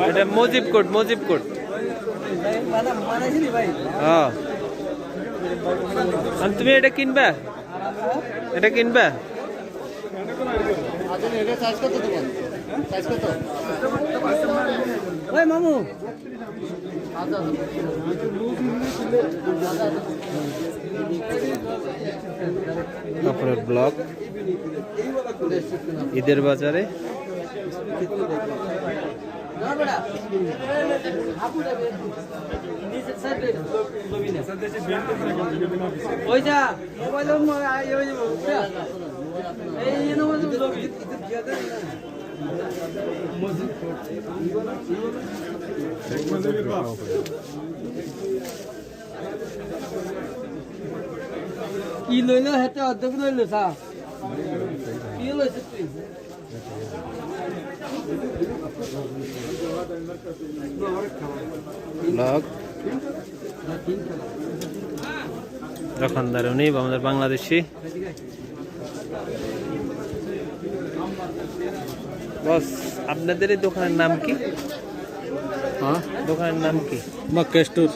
এটা মজিব কোট হ্যাঁ। তুমি এটা কিনবা? এটা কিনবা? মামু কাপড়ের ব্লক ঈদের বাজারে। কি লইলো হেতে অর্ধেক লইলো সা কি লইছে তুই ব্লক দোকানদার উনি আমাদের বাংলাদেশি বস। আপনাদের এই দোকানের নাম কি? হ্যাঁ, দোকানের নাম কি? মক্কা স্টোর।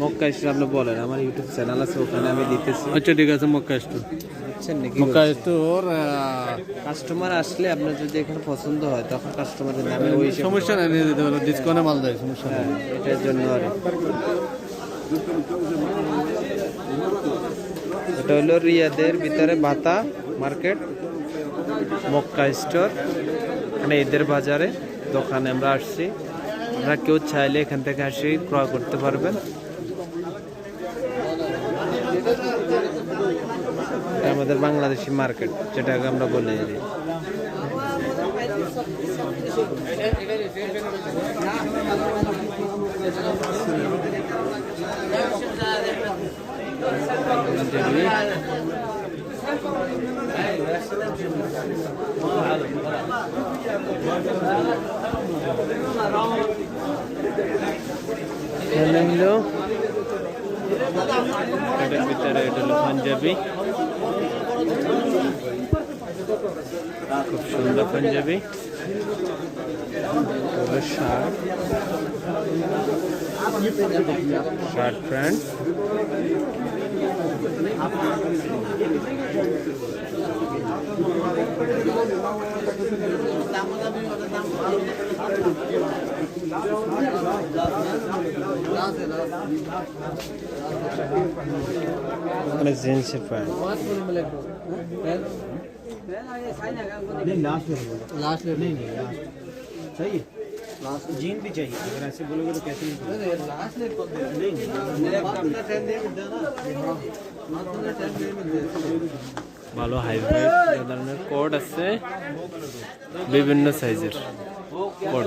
মক্কা স্টোর আপনি বলেন, আমার ইউটিউব চ্যানেল আছে, ওখানে আমি দিতেছি। আচ্ছা ঠিক আছে, মক্কা স্টোর। বুঝছেন নাকি? মক্কা স্টোর। কাস্টমার আসলে আপনার যদি এখানে পছন্দ হয় তখন কাস্টমারের নামে ওই সমস্যা নাই, নিয়ে যেতে পারো, ডিসকাউন্টে মাল দেয়, সমস্যা নেই। এটার জন্য আর এটা হলো রিয়াদের ভিতরে ভাতা মার্কেট, মক্কা স্টোর। মানে ঈদের বাজারে দোকানে আমরা আসছি। আমরা কেউ চাইলে এখান থেকে আসি ক্রয় করতে পারবেন। আমাদের বাংলাদেশি মার্কেট, যেটাকে আমরা বলে দিই। এটার ভিতরে এটা হলো পাঞ্জাবি, খুব সুন্দর পাঞ্জাবি। শার্ট প্যান্ট, মানে জিন্সের প্যান্ট। लास्ट नहीं सही है। जीन भी चाहिए, अगर ऐसे बोलोगे तो कैसे नहीं? लास्ट नहीं ভালো হাইব্রিড ধরনের কোড আছে, বিভিন্ন সাইজের কোড।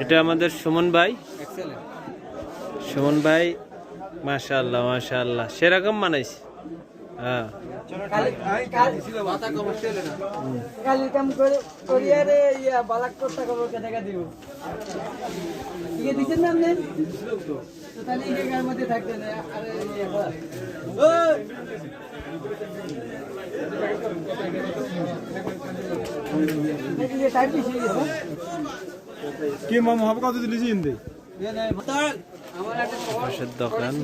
এটা আমাদের সুমন ভাই। সুমন ভাই মাশাআল্লাহ মাশাআল্লাহ সেরকম বানাইছে। হ্যাঁ, কালি কাম করে করিয়ারে ইয়া বালাক করতে খবর কে টাকা দিব ঠিক আছে দিছেন না আপনি তো তাহলে এই জায়গার মধ্যে থাকতে না। আরে ये टाइप भी चाहिए है কি মামু হবে কত দিলি জিন দে? ये नहीं बता हमारा পাশের দোকান।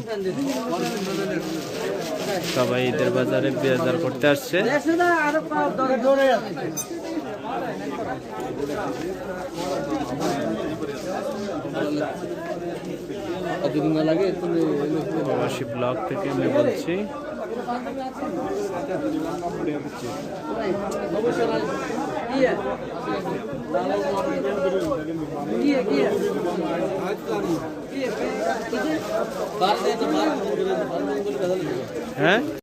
সবাই ঈদের বাজারে বাজার করতে আসছে। ऐसे ना आरो का जोड़े अदुंगा लगे तुमने প্রবাসী ব্লগ থেকে আমি বলছি। হ্যাঁ।